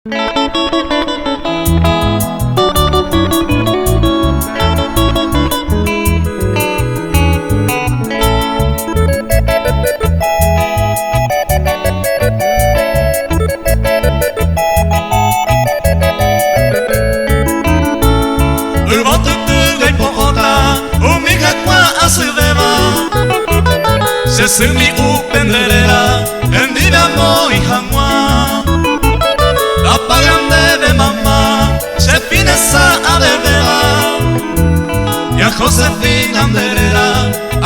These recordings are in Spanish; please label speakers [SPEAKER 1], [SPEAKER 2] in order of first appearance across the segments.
[SPEAKER 1] Se sumi upenderera endira moi hamwa apagande de mamá se finesa adevera ya Josefina anderera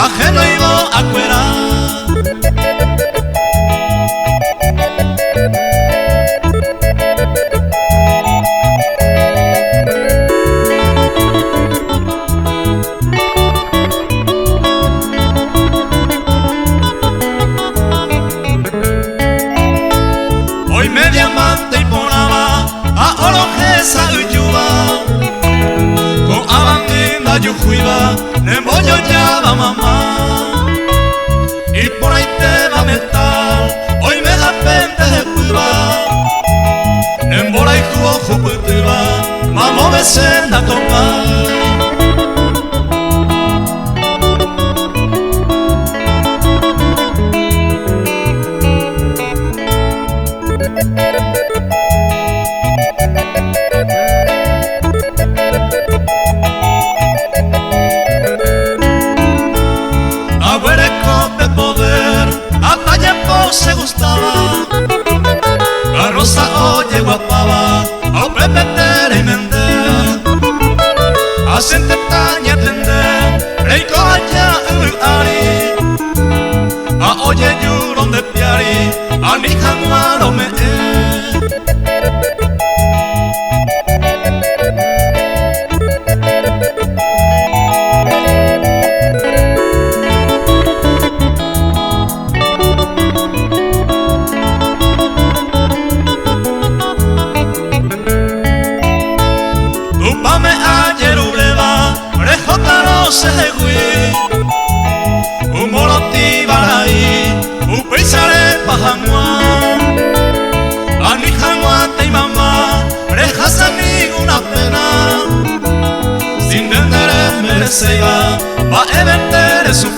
[SPEAKER 1] ajeno ibo acuera media amante y ponaba a orojesa uyuba con abandina yujuiba nemboyo ya va mamá y por ahí te va a meter hoy me da pente de cuiba nembora y jugo juputiva mamo besenda tomar. Se gustaba la rosa oye guapaba a pepetere y mender a sente taña tender rey coya ari a oye yuron de piari a mi januaro me se gui umoroti barai upisare pahamwa ani hamwa te mamá rehasa ninguna pena sin vender merecega va a vender su